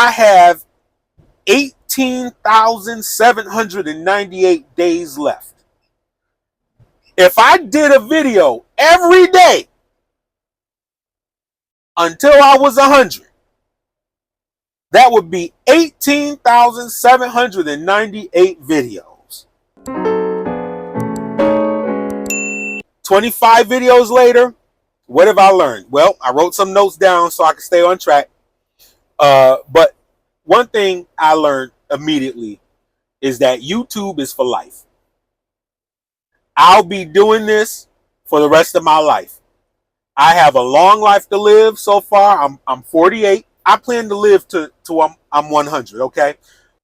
I have 18,798 days left. If I did a video every day until I was 100, that would be 18,798 videos. 25 videos later, what have I learned? Well, I wrote some notes down so I could stay on track. But one thing I learned immediately is that YouTube is for life. I'll be doing this for the rest of my life. I have a long life to live so far. I'm 48. I plan to live to I'm 100, okay?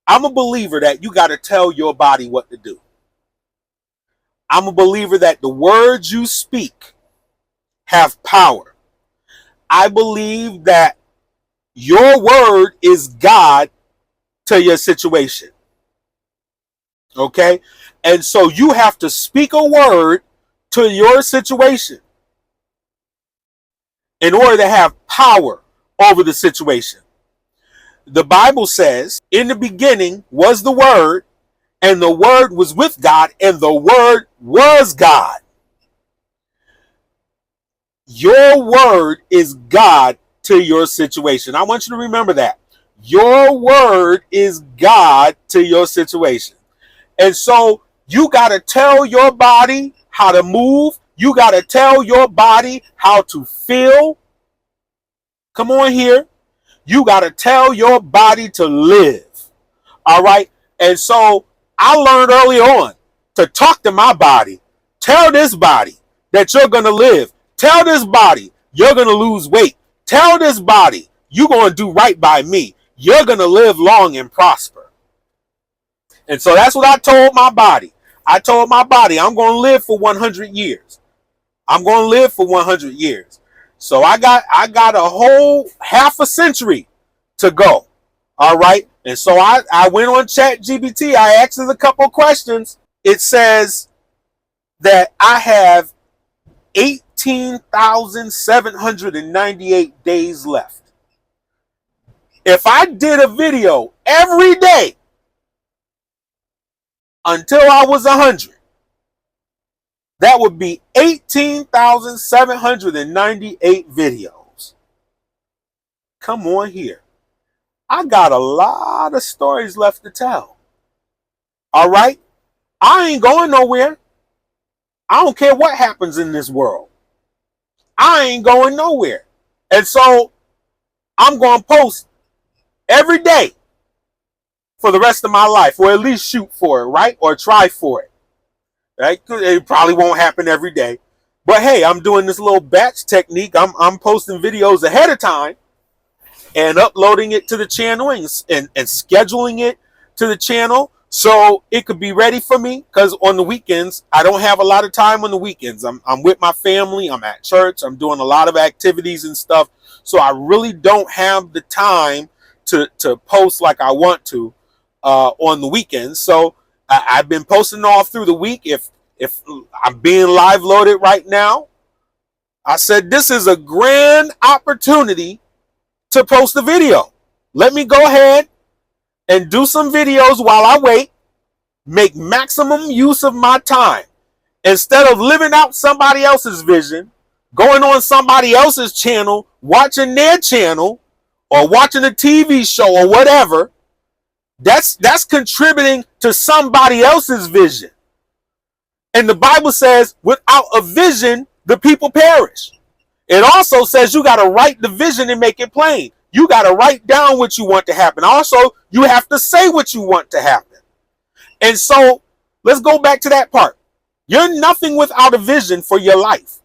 I'm a believer that you got to tell your body what to do. I'm a believer that the words you speak have power. I believe that your word is God to your situation. Okay? And so you have to speak a word to your situation in order to have power over the situation. The Bible says, in the beginning was the Word, and the Word was with God, and the Word was God. Your word is God to your situation. I want you to remember that. Your word is God to your situation. And so you got to tell your body how to move. You got to tell your body how to feel. Come on here. You got to tell your body to live. All right. And so I learned early on to talk to my body. Tell this body that you're going to live. Tell this body you're going to lose weight. Tell this body you're going to do right by me. You're going to live long and prosper. And so that's what I told my body. I told my body I'm going to live for 100 years. I'm going to live for 100 years. So I got a whole half a century to go. All right. And so I went on ChatGPT. I asked it a couple of questions. It says that I have 18,798 days left. If I did a video every day until I was 100, that would be 18,798 videos. Come on here. I got a lot of stories left to tell. All right? I ain't going nowhere. I don't care what happens in this world. I ain't going nowhere. And so I'm going to post every day for the rest of my life, or at least shoot for it, right? Or try for it. Right? It probably won't happen every day. But hey, I'm doing this little batch technique. I'm posting videos ahead of time and uploading it to the channel and scheduling it to the channel so it could be ready for me, because on the weekends, I don't have a lot of time on the weekends. I'm with my family. I'm at church. I'm doing a lot of activities and stuff. So I really don't have the time to post like I want to on the weekends. So I've been posting all through the week. If I'm being live loaded right now, I said this is a grand opportunity to post a video. Let me go ahead and do some videos while I wait. Make maximum use of my time. Instead of living out somebody else's vision, going on somebody else's channel, watching their channel, or watching a TV show or whatever, that's contributing to somebody else's vision. And the Bible says, without a vision, the people perish. It also says you got to write the vision and make it plain. You got to write down what you want to happen. Also, you have to say what you want to happen. And so let's go back to that part. You're nothing without a vision for your life.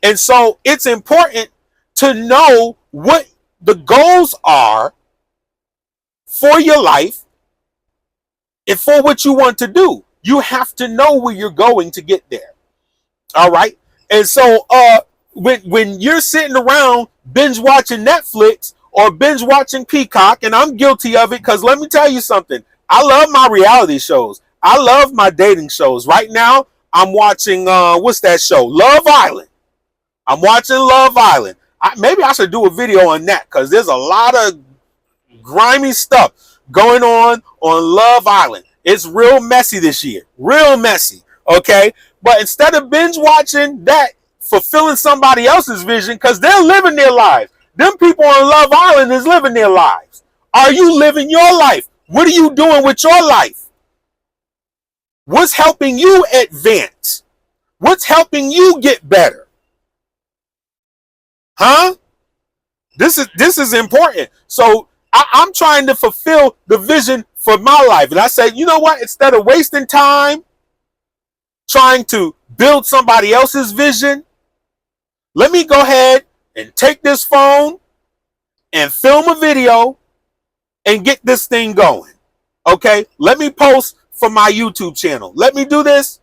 And so it's important to know what the goals are for your life and for what you want to do. You have to know where you're going to get there. All right. And so when you're sitting around binge watching Netflix or binge watching Peacock, and I'm guilty of it, because let me tell you something. I love my reality shows. I love my dating shows. Right now, I'm watching, what's that show? Love Island. I'm watching Love Island. Maybe I should do a video on that, because there's a lot of grimy stuff going on Love Island. It's real messy this year. Real messy. Okay? But instead of binge watching that, fulfilling somebody else's vision, because they're living their lives. Them people on Love Island is living their lives. Are you living your life? What are you doing with your life? What's helping you advance? What's helping you get better? Huh? This is important. So I'm trying to fulfill the vision for my life. And I said, you know what? Instead of wasting time trying to build somebody else's vision, let me go ahead and take this phone and film a video and get this thing going. Okay? Let me post for my YouTube channel. Let me do this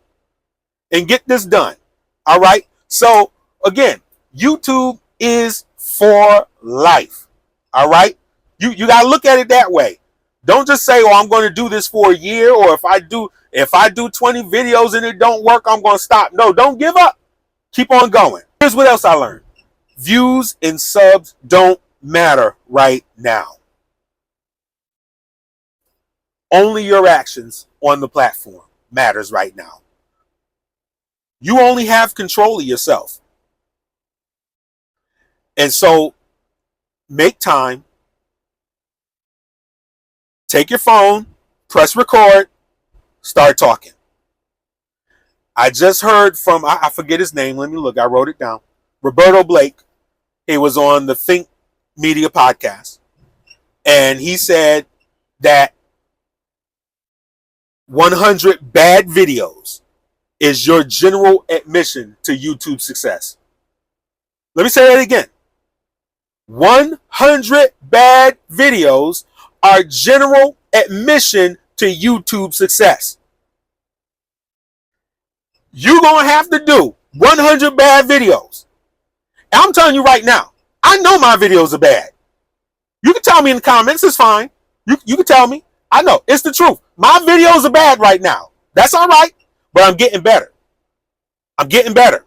and get this done. All right? So, again, YouTube is for life. All right? You got to look at it that way. Don't just say, "Oh, I'm going to do this for a year," or if I do 20 videos and it don't work, I'm going to stop. No, don't give up. Keep on going. Here's what else I learned. Views and subs don't matter right now. Only your actions on the platform matters right now. You only have control of yourself. And so make time. Take your phone, press record, start talking. I just heard from, I forget his name. Let me look. I wrote it down. Roberto Blake. He was on the Think Media podcast. And he said that 100 bad videos is your general admission to YouTube success. Let me say that again. 100 bad videos are general admission to YouTube success. You're going to have to do 100 bad videos. And I'm telling you right now, I know my videos are bad. You can tell me in the comments, it's fine. You can tell me. I know, it's the truth. My videos are bad right now. That's all right, but I'm getting better. I'm getting better.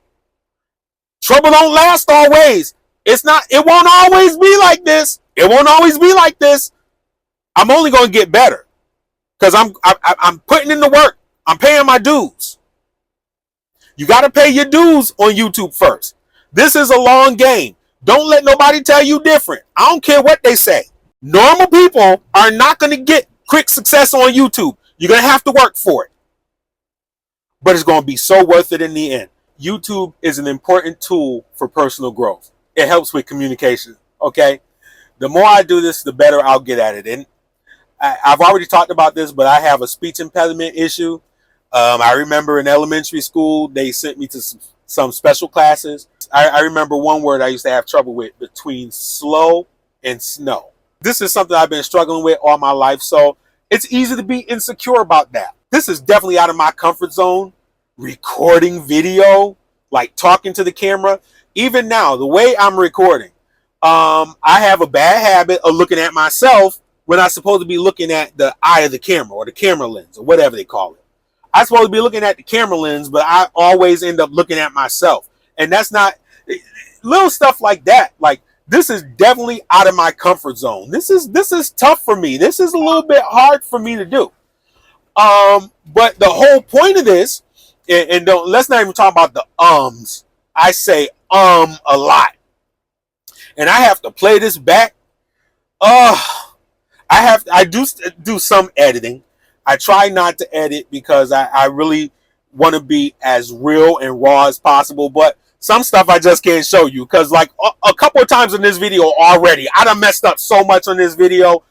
Trouble don't last always. It won't always be like this. It won't always be like this. I'm only going to get better because I'm putting in the work. I'm paying my dues. You got to pay your dues on YouTube first. This is a long game. Don't let nobody tell you different. I don't care what they say. Normal people are not going to get quick success on YouTube. You're going to have to work for it. But it's going to be so worth it in the end. YouTube is an important tool for personal growth. It helps with communication. Okay? The more I do this, the better I'll get at it. And I've already talked about this, but I have a speech impediment issue. I remember in elementary school, they sent me to some special classes. I remember one word I used to have trouble with between slow and snow. This is something I've been struggling with all my life, so it's easy to be insecure about that. This is definitely out of my comfort zone. Recording video, like talking to the camera. Even now, the way I'm recording, I have a bad habit of looking at myself when I'm supposed to be looking at the eye of the camera or the camera lens or whatever they call it. I'm supposed to be looking at the camera lens, but I always end up looking at myself. And that's not little stuff like that. Like, this is definitely out of my comfort zone. This is tough for me. This is a little bit hard for me to do. But the whole point of this, and let's not even talk about the ums. I say a lot. And I have to play this back. I do some editing. I try not to edit because I really want to be as real and raw as possible. But some stuff I just can't show you because, like, a couple of times in this video already, I done messed up so much on this video.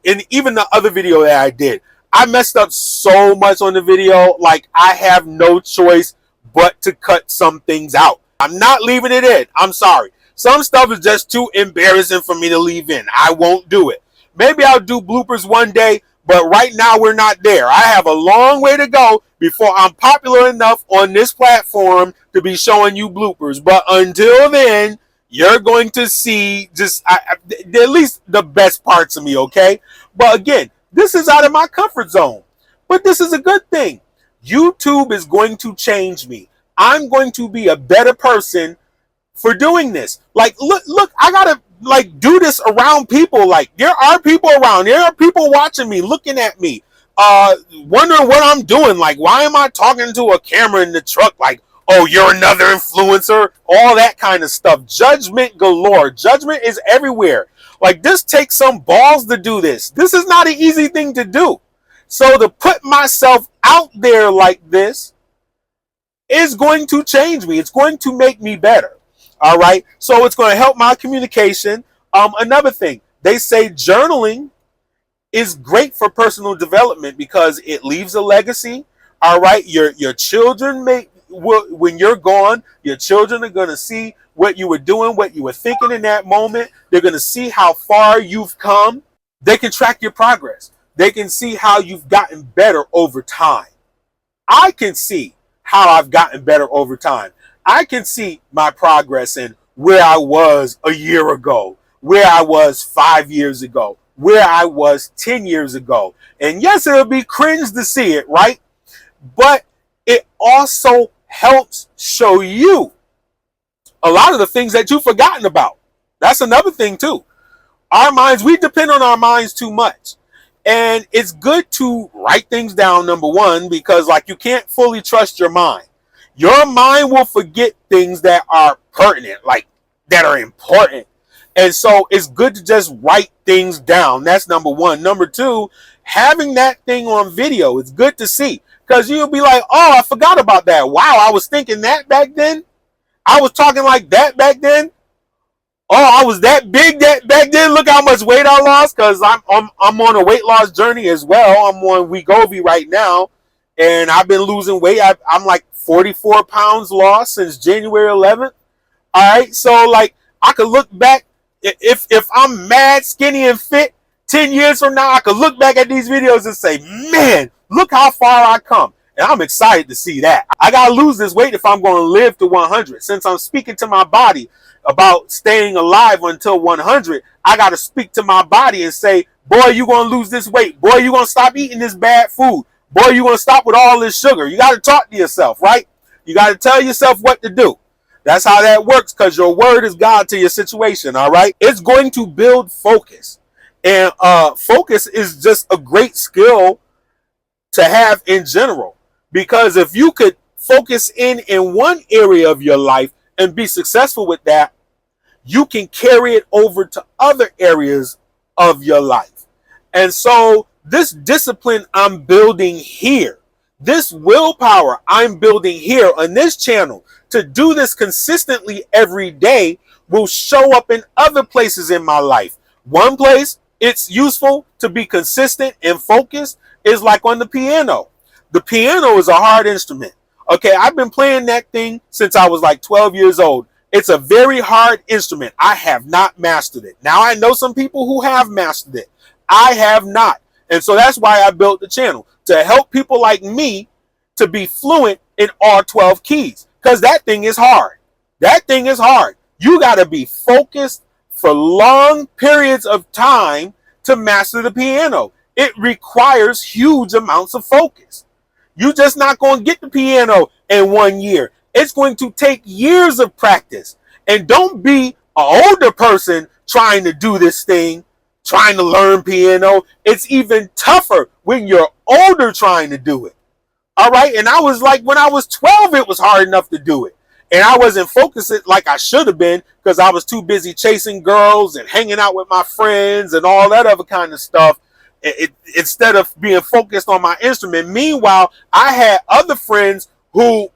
And even the other video that I did, I messed up so much on the video. Like, I have no choice but to cut some things out. I'm not leaving it in. I'm sorry. Some stuff is just too embarrassing for me to leave in. I won't do it. Maybe I'll do bloopers one day, but right now we're not there. I have a long way to go before I'm popular enough on this platform to be showing you bloopers. But until then, you're going to see just at least the best parts of me, okay? But again, this is out of my comfort zone. But this is a good thing. YouTube is going to change me. I'm going to be a better person for doing this. Like, look, I gotta like do this around people. Like there are people around. There are people watching me, looking at me, wondering what I'm doing. Like, why am I talking to a camera in the truck? Like, oh, you're another influencer. All that kind of stuff. Judgment galore. Judgment is everywhere. Like, this takes some balls to do this. This is not an easy thing to do. So to put myself out there like this is going to change me. It's going to make me better. All right. So it's going to help my communication. Another thing, they say journaling is great for personal development because it leaves a legacy. All right. Your children when you're gone, your children are going to see what you were doing, what you were thinking in that moment. They're going to see how far you've come. They can track your progress. They can see how you've gotten better over time. I can see how I've gotten better over time. I can see my progress in where I was a year ago, where I was 5 years ago, where I was 10 years ago. And yes, it'll be cringe to see it, right? But it also helps show you a lot of the things that you've forgotten about. That's another thing too. Our minds, we depend on our minds too much. And it's good to write things down, number one, because like you can't fully trust your mind. Your mind will forget things that are pertinent, like that are important. And so it's good to just write things down. That's number one. Number two, having that thing on video is good to see because you'll be like, oh, I forgot about that. Wow, I was thinking that back then. I was talking like that back then. Oh, I was that big that back then. Look how much weight I lost because I'm on a weight loss journey as well. I'm on Wegovy right now, and I've been losing weight. I'm like 44 pounds lost since January 11th. All right, so like I could look back if I'm mad, skinny, and fit 10 years from now, I could look back at these videos and say, man, look how far I come. And I'm excited to see that. I got to lose this weight if I'm going to live to 100. Since I'm speaking to my body about staying alive until 100, I got to speak to my body and say, boy, you're going to lose this weight. Boy, you're going to stop eating this bad food. Boy, you're going to stop with all this sugar. You got to talk to yourself, right? You got to tell yourself what to do. That's how that works because your word is God to your situation, all right? It's going to build focus. And focus is just a great skill to have in general. Because if you could focus in one area of your life and be successful with that, you can carry it over to other areas of your life. And so this discipline I'm building here, this willpower I'm building here on this channel to do this consistently every day will show up in other places in my life. One place it's useful to be consistent and focused is like on the piano. The piano is a hard instrument. Okay, I've been playing that thing since I was like 12 years old. It's a very hard instrument. I have not mastered it. Now I know some people who have mastered it. I have not. And so that's why I built the channel, to help people like me to be fluent in all 12 keys. Because that thing is hard. That thing is hard. You got to be focused for long periods of time to master the piano. It requires huge amounts of focus. You're just not going to get the piano in 1 year. It's going to take years of practice. And don't be an older person trying to do this thing, trying to learn piano. It's even tougher when you're older trying to do it. All right. And I was like, when I was 12, it was hard enough to do it. And I wasn't focusing like I should have been because I was too busy chasing girls and hanging out with my friends and all that other kind of stuff. Instead of being focused on my instrument. Meanwhile, I had other friends who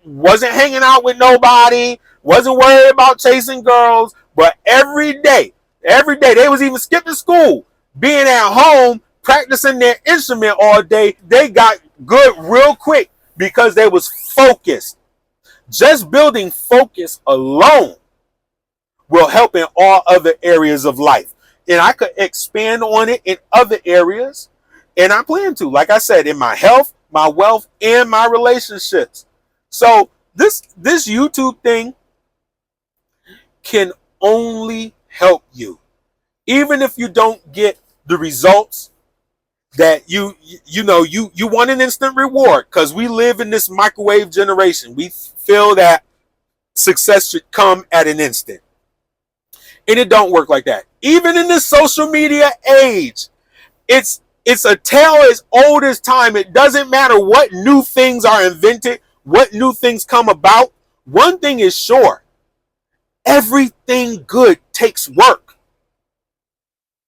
wasn't hanging out with nobody, wasn't worried about chasing girls, but every day, they was even skipping school, being at home, practicing their instrument all day. They got good real quick because they was focused. Just building focus alone will help in all other areas of life. And I could expand on it in other areas. And I plan to, like I said, in my health, my wealth, and my relationships. So this YouTube thing can only help you. Even if you don't get the results that you want an instant reward, because we live in this microwave generation. We feel that success should come at an instant. And it don't work like that. Even in this social media age, it's a tale as old as time. It doesn't matter what new things are invented, what new things come about. One thing is sure. Everything good takes work.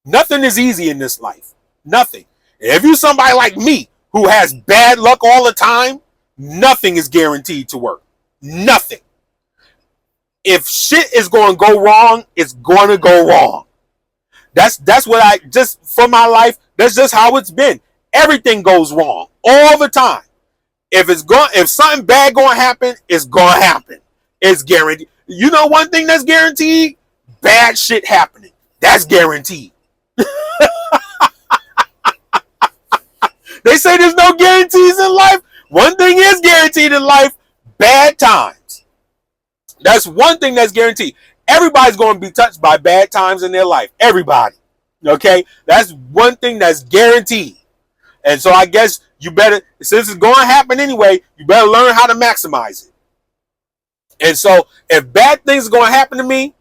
Nothing is easy in this life. Nothing. If you're somebody like me who has bad luck all the time, nothing is guaranteed to work. Nothing. If shit is going to go wrong, it's going to go wrong. That's what I just for my life. That's just how it's been. Everything goes wrong all the time. If something bad going to happen, it's going to happen. It's guaranteed. You know one thing that's guaranteed? Bad shit happening. That's guaranteed. They say there's no guarantees in life. One thing is guaranteed in life: bad times. That's one thing that's guaranteed. Everybody's going to be touched by bad times in their life. Everybody. Okay? That's one thing that's guaranteed. And so I guess you better, since it's going to happen anyway, you better learn how to maximize it. And so if bad things are going to happen to me,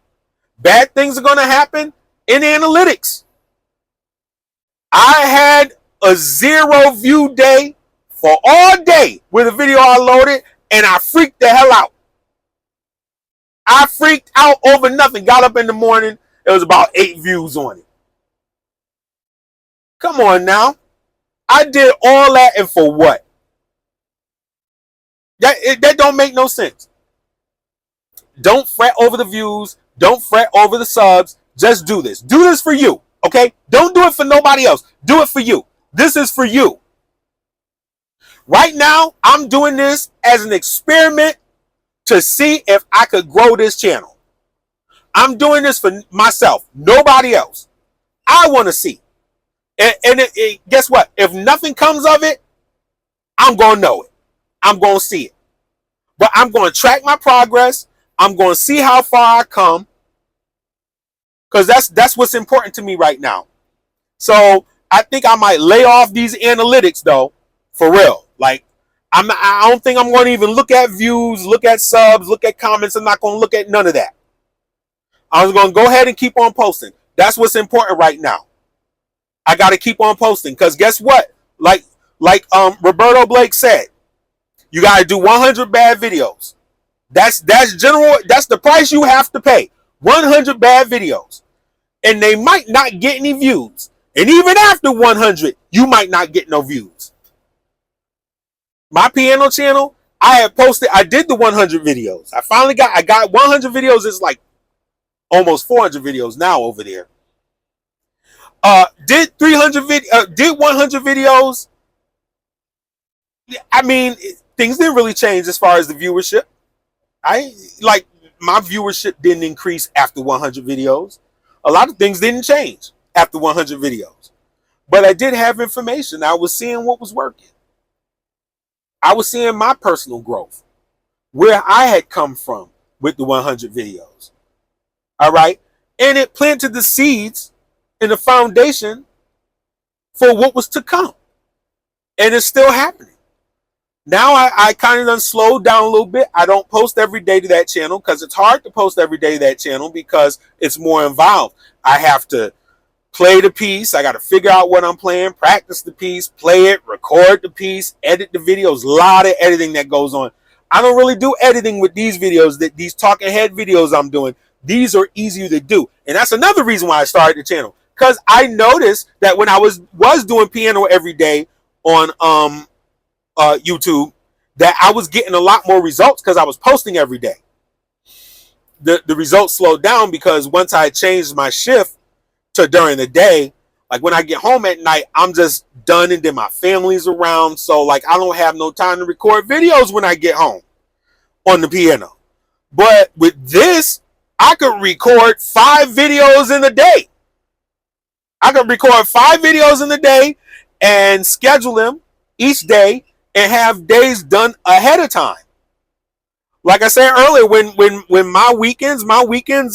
bad things are going to happen in analytics. I had a 0 view day for all day with a video I loaded, and I freaked the hell out. I freaked out over nothing. Got up in the morning, it was about 8 views on it. Come on now. I did all that, and for what? That don't make no sense. Don't fret over the views. Don't fret over the subs. Just do this. Do this for you, okay? Don't do it for nobody else. Do it for you. This is for you. Right now, I'm doing this as an experiment to see if I could grow this channel. I'm doing this for myself, nobody else. I want to see. And guess what? If nothing comes of it, I'm going to know it. I'm going to see it. But I'm going to track my progress. I'm going to see how far I come. Because that's what's important to me right now. So I think I might lay off these analytics, though, for real. Like, I don't think I'm going to even look at views, look at subs, look at comments. I'm not going to look at none of that. I was going to go ahead and keep on posting. That's what's important right now. I got to keep on posting because guess what? Like Roberto Blake said, you got to do 100 bad videos. That's general. That's the price you have to pay. 100 bad videos, and they might not get any views. And even after 100, you might not get no views. My piano channel, I did the 100 videos. I got 100 videos. It's like almost 400 videos now over there. Did 100 videos. I mean, things didn't really change as far as the viewership. My viewership didn't increase after 100 videos. A lot of things didn't change after 100 videos. But I did have information. I was seeing what was working. I was seeing my personal growth, where I had come from with the 100 videos. All right? And it planted the seeds and the foundation for what was to come. And it's still happening. Now I kind of done slowed down a little bit. I don't post every day to that channel because it's hard to post every day to that channel because it's more involved. I have to play the piece. I got to figure out what I'm playing, practice the piece, play it, record the piece, edit the videos. A lot of editing that goes on. I don't really do editing with these videos, these talking head videos I'm doing. These are easier to do. And that's another reason why I started the channel. Because I noticed that when I was doing piano every day on YouTube, that I was getting a lot more results because I was posting every day. The results slowed down because once I changed my shift to during the day, like when I get home at night, I'm just done and then my family's around. So like I don't have no time to record videos when I get home on the piano. But with this, I could record 5 videos in a day. I could record 5 videos in a day and schedule them each day and have days done ahead of time. Like I said earlier, when my weekends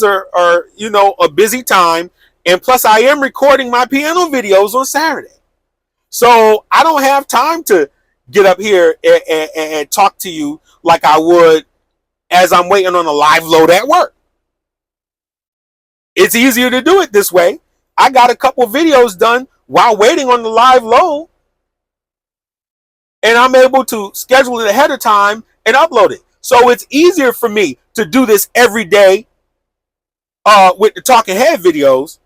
are a busy time, and plus I am recording my piano videos on Saturday. So I don't have time to get up here and talk to you like I would as I'm waiting on a live load at work. It's easier to do it this way. I got a couple videos done while waiting on the live load, and I'm able to schedule it ahead of time and upload it. So it's easier for me to do this every day with the talking head videos.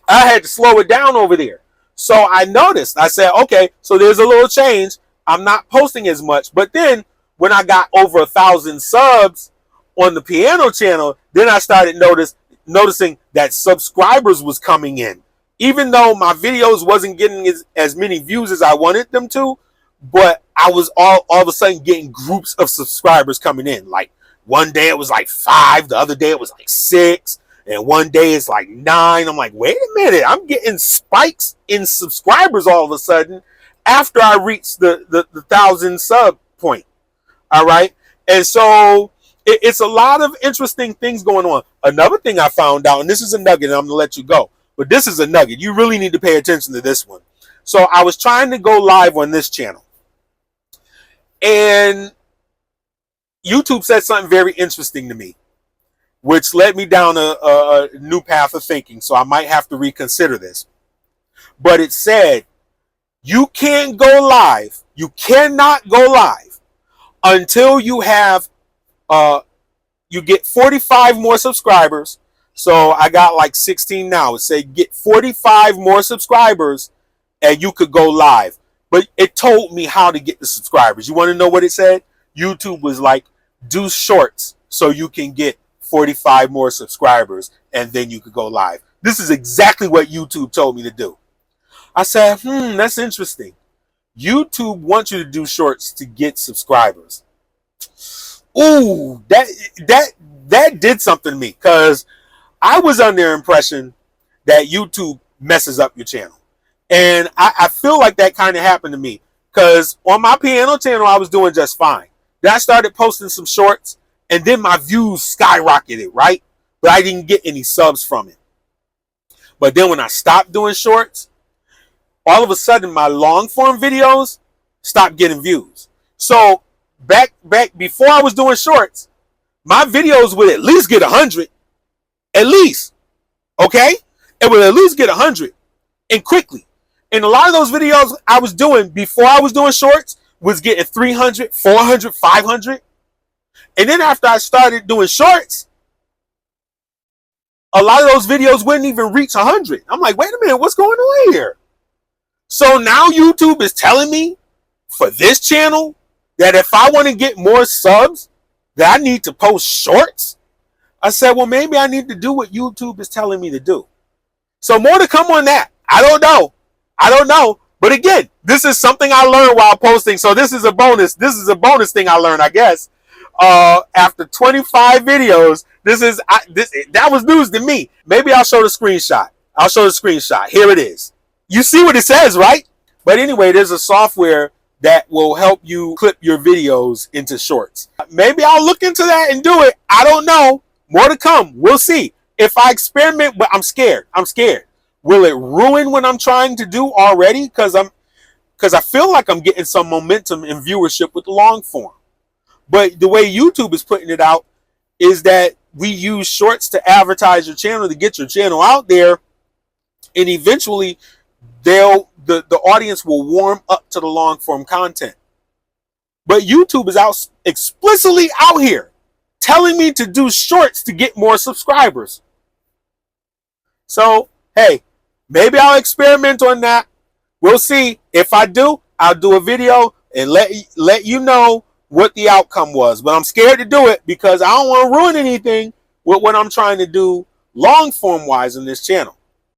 I had to slow it down over there. So I noticed, I said, okay, so there's a little change. I'm not posting as much. But then when I got over 1,000 subs on the piano channel, then I started noticing that subscribers was coming in. Even though my videos wasn't getting as many views as I wanted them to, but I was all of a sudden getting groups of subscribers coming in. Like one day it was like 5, the other day it was like 6, and one day it's like 9. I'm like, wait a minute, I'm getting spikes in subscribers all of a sudden after I reached the 1,000 sub point. All right. And so it's a lot of interesting things going on. Another thing I found out, and this is a nugget, and I'm going to let you go, but this is a nugget. You really need to pay attention to this one. So I was trying to go live on this channel, and YouTube said something very interesting to me, which led me down a new path of thinking. So I might have to reconsider this. But it said, you can't go live. You cannot go live until you have, you get 45 more subscribers. So I got like 16 now. It said get 45 more subscribers and you could go live. But it told me how to get the subscribers. You want to know what it said? YouTube was like, do shorts so you can get 45 more subscribers and then you could go live. This is exactly what YouTube told me to do. I said, that's interesting. YouTube wants you to do shorts to get subscribers. Ooh, that did something to me, because I was under the impression that YouTube messes up your channel. And I feel like that kind of happened to me, because on my piano channel, I was doing just fine. Then I started posting some shorts, and then my views skyrocketed, right? But I didn't get any subs from it. But then when I stopped doing shorts, all of a sudden my long form videos stopped getting views. So back before I was doing shorts, my videos would at least get 100. At least. Okay? It would at least get 100. And quickly. And a lot of those videos I was doing before I was doing shorts was getting 300, 400, 500. And then after I started doing shorts, a lot of those videos wouldn't even reach 100. I'm like, wait a minute, what's going on here? So now YouTube is telling me for this channel that if I want to get more subs, that I need to post shorts. I said, well, maybe I need to do what YouTube is telling me to do. So more to come on that. I don't know. But again, this is something I learned while posting. So this is a bonus. This is a bonus thing I learned, I guess. After 25 videos, that was news to me. Maybe I'll show the screenshot. Here it is. You see what it says, right? But anyway, there's a software that will help you clip your videos into shorts. Maybe I'll look into that and do it. I don't know. More to come. We'll see. If I experiment, but I'm scared. Will it ruin what I'm trying to do already? Because I feel like I'm getting some momentum and viewership with the long form. But the way YouTube is putting it out is that we use shorts to advertise your channel, to get your channel out there, and eventually the audience will warm up to the long form content. But YouTube is out explicitly out here telling me to do shorts to get more subscribers. So, hey, maybe I'll experiment on that. We'll see. If I do, I'll do a video and let you know what the outcome was. But I'm scared to do it because I don't want to ruin anything with what I'm trying to do long form wise in this channel.